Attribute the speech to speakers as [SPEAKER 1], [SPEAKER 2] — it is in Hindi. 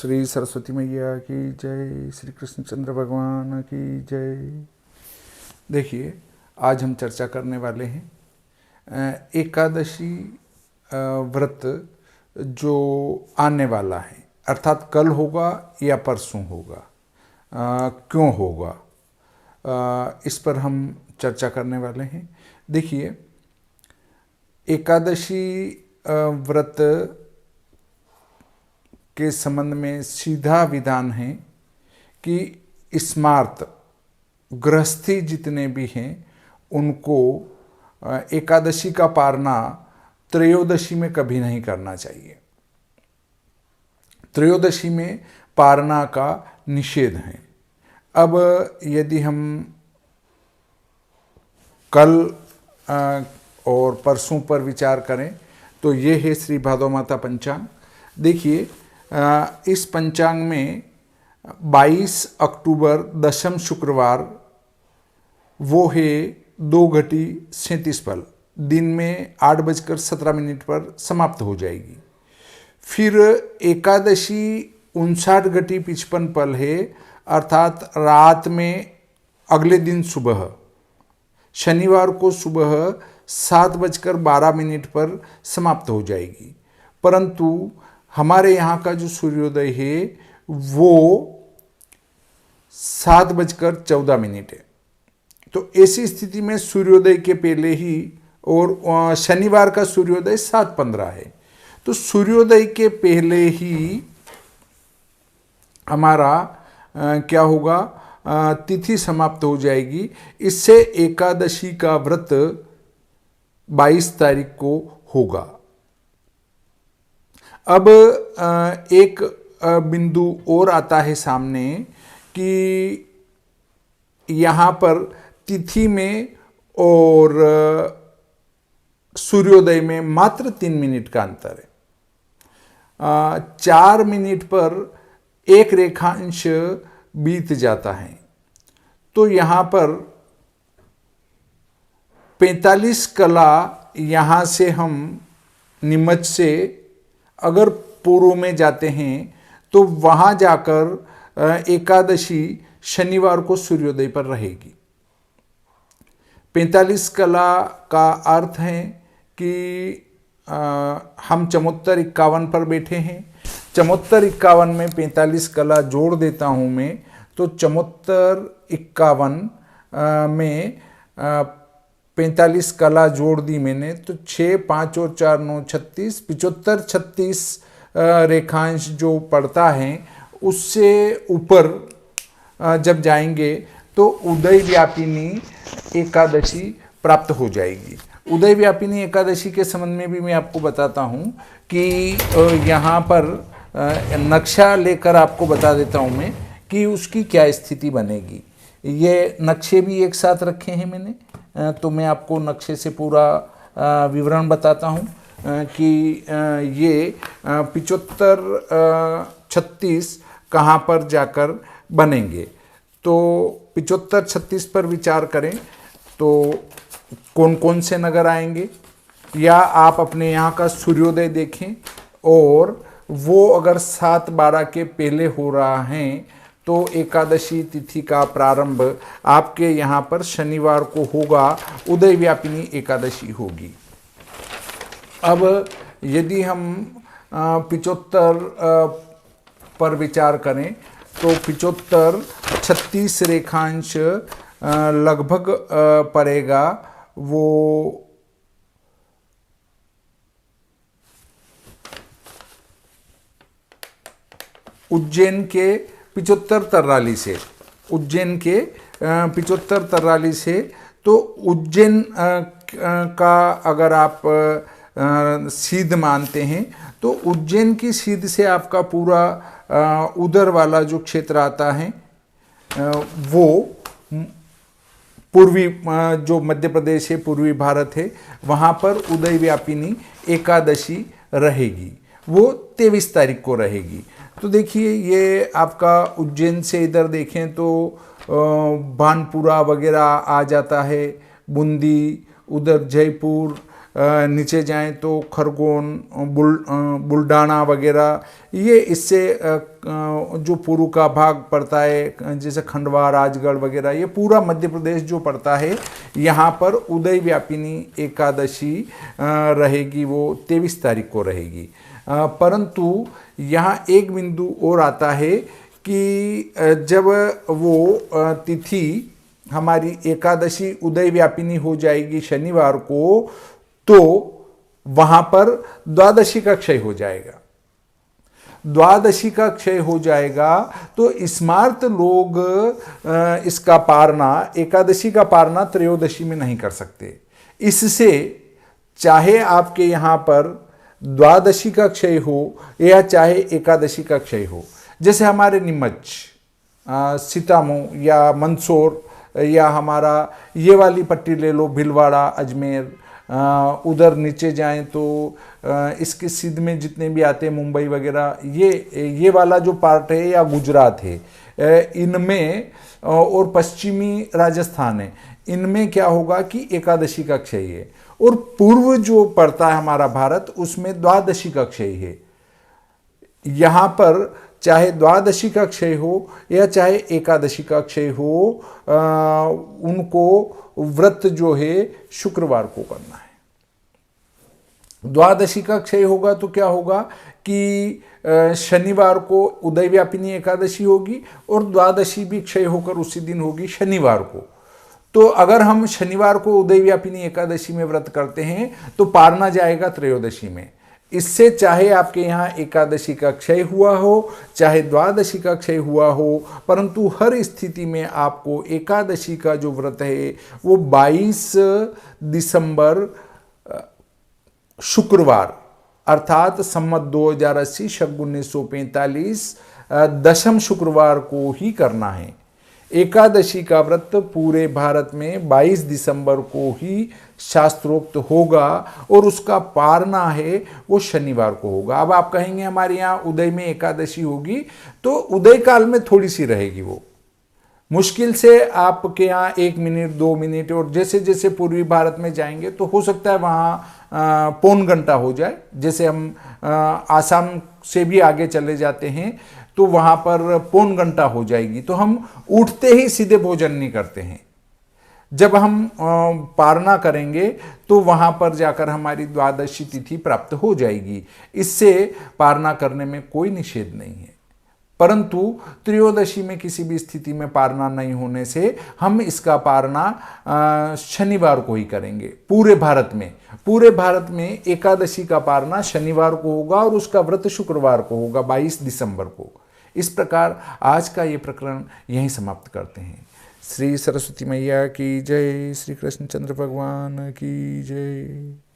[SPEAKER 1] श्री सरस्वती मैया की जय, श्री कृष्णचंद्र भगवान की जय। देखिए, आज हम चर्चा करने वाले हैं एकादशी व्रत जो आने वाला है, अर्थात कल होगा या परसों होगा, क्यों होगा, इस पर हम चर्चा करने वाले हैं। देखिए, एकादशी व्रत के संबंध में सीधा विधान है कि स्मार्त गृहस्थी जितने भी हैं उनको एकादशी का पारना त्रयोदशी में कभी नहीं करना चाहिए। त्रयोदशी में पारना का निषेध है। अब यदि हम कल और परसों पर विचार करें तो ये है श्री भादव माता पंचांग। देखिए, इस पंचांग में 22 अक्टूबर दशम शुक्रवार वो है 2:37 पल, दिन में 8:17 पर समाप्त हो जाएगी। फिर एकादशी 59:55 पल है, अर्थात रात में अगले दिन सुबह शनिवार को सुबह 7:12 पर समाप्त हो जाएगी। परंतु हमारे यहाँ का जो सूर्योदय है वो 7:14 है। तो ऐसी स्थिति में सूर्योदय के पहले ही, और शनिवार का सूर्योदय 7:15 है, तो सूर्योदय के पहले ही हमारा क्या होगा, तिथि समाप्त हो जाएगी। इससे एकादशी का व्रत 22 तारीख को होगा। अब एक बिंदु और आता है सामने कि यहाँ पर तिथि में और सूर्योदय में मात्र 3 मिनट का अंतर है। 4 मिनट पर एक रेखांश बीत जाता है। तो यहाँ पर 45 कला यहाँ से हम नीमच से अगर पूर्व में जाते हैं तो वहाँ जाकर एकादशी शनिवार को सूर्योदय पर रहेगी। 45 कला का अर्थ है कि हम चमोत्तर 51 पर बैठे हैं। चमोत्तर 51 में 45 कला जोड़ देता हूँ मैं, तो चमोत्तर 51 में 45 कला जोड़ दी मैंने, तो 6, 5 और 4, 9, 36, 75, 36 रेखांश जो पड़ता है उससे ऊपर जब जाएंगे तो उदय व्यापिनी एकादशी प्राप्त हो जाएगी। उदय व्यापिनी एकादशी के संबंध में भी मैं आपको बताता हूँ कि यहाँ पर नक्शा लेकर आपको बता देता हूँ मैं कि उसकी क्या स्थिति बनेगी। ये नक्शे भी एक साथ रखे हैं मैंने, तो मैं आपको नक्शे से पूरा विवरण बताता हूँ कि ये 75, 36 कहाँ पर जाकर बनेंगे। तो 75, 36 पर विचार करें तो कौन कौन से नगर आएंगे, या आप अपने यहाँ का सूर्योदय देखें और वो अगर 7:12 के पहले हो रहा है तो एकादशी तिथि का प्रारंभ आपके यहाँ पर शनिवार को होगा, उदय व्यापिनी एकादशी होगी। अब यदि हम 75 पर विचार करें तो 75, 36 रेखांश लगभग पड़ेगा वो उज्जैन के 75 तराली से, उज्जैन के 75 तराली से। तो उज्जैन का अगर आप सीध मानते हैं तो उज्जैन की सीध से आपका पूरा उधर वाला जो क्षेत्र आता है वो पूर्वी, जो मध्य प्रदेश है, पूर्वी भारत है, वहाँ पर उदय व्यापिनी एकादशी रहेगी, वो 23 तारीख को रहेगी। तो देखिए, ये आपका उज्जैन से इधर देखें तो भानपुरा वगैरह आ जाता है, बूंदी, उधर जयपुर, नीचे जाएं तो खरगोन, बुल्डाना वगैरह, ये इससे जो पूर्व का भाग पड़ता है जैसे खंडवा, राजगढ़ वगैरह, ये पूरा मध्य प्रदेश जो पड़ता है, यहाँ पर उदय व्यापिनी एकादशी रहेगी, वो 23 तारीख को रहेगी। परंतु यहाँ एक बिंदु और आता है कि जब वो तिथि हमारी एकादशी उदय व्यापिनी हो जाएगी शनिवार को, तो वहां पर द्वादशी का क्षय हो जाएगा। द्वादशी का क्षय हो जाएगा तो स्मार्त लोग इसका पारना, एकादशी का पारना त्रयोदशी में नहीं कर सकते। इससे चाहे आपके यहाँ पर द्वादशी का क्षय हो या चाहे एकादशी का क्षय हो, जैसे हमारे नीमच, सीतामऊ या मंदसौर या हमारा ये वाली पट्टी ले लो, भीलवाड़ा, अजमेर, उधर नीचे जाएं तो इसके सिद्ध में जितने भी आते हैं, मुंबई वगैरह, ये वाला जो पार्ट है या गुजरात है, इनमें और पश्चिमी राजस्थान है, इनमें क्या होगा कि एकादशी का क्षय है। और पूर्व जो पड़ता है हमारा भारत, उसमें द्वादशी का क्षय है। यहाँ पर चाहे द्वादशी का क्षय हो या चाहे एकादशी का क्षय हो, उनको व्रत जो है शुक्रवार को करना है। द्वादशी का क्षय होगा तो क्या होगा कि शनिवार को उदय व्यापिनी एकादशी होगी और द्वादशी भी क्षय होकर उसी दिन होगी शनिवार को। तो अगर हम शनिवार को उदय व्यापिनी एकादशी में व्रत करते हैं तो पारना जाएगा त्रयोदशी में। इससे चाहे आपके यहाँ एकादशी का क्षय हुआ हो, चाहे द्वादशी का क्षय हुआ हो, परंतु हर स्थिति में आपको एकादशी का जो व्रत है वो 22 दिसंबर शुक्रवार अर्थात सम्मत 2080 शक 1945 दशम शुक्रवार को ही करना है। एकादशी का व्रत पूरे भारत में 22 दिसंबर को ही शास्त्रोक्त होगा और उसका पारना है वो शनिवार को होगा। अब आप कहेंगे हमारे यहाँ उदय में एकादशी होगी, तो उदय काल में थोड़ी सी रहेगी, वो मुश्किल से आपके यहाँ 1 मिनट 2 मिनट, और जैसे जैसे पूर्वी भारत में जाएंगे तो हो सकता है वहाँ पौन घंटा हो जाए। जैसे हम आसाम से भी आगे चले जाते हैं तो वहाँ पर पौन घंटा हो जाएगी, तो हम उठते ही सीधे भोजन नहीं करते हैं। जब हम पारना करेंगे तो वहाँ पर जाकर हमारी द्वादशी तिथि प्राप्त हो जाएगी। इससे पारना करने में कोई निषेध नहीं है, परंतु त्रयोदशी में किसी भी स्थिति में पारना नहीं होने से हम इसका पारना शनिवार को ही करेंगे। पूरे भारत में एकादशी का पारना शनिवार को होगा और उसका व्रत शुक्रवार को होगा 22 दिसंबर को। इस प्रकार आज का ये प्रकरण यहीं समाप्त करते हैं। श्री सरस्वती मैया की जय, श्री कृष्णचंद्र भगवान की जय।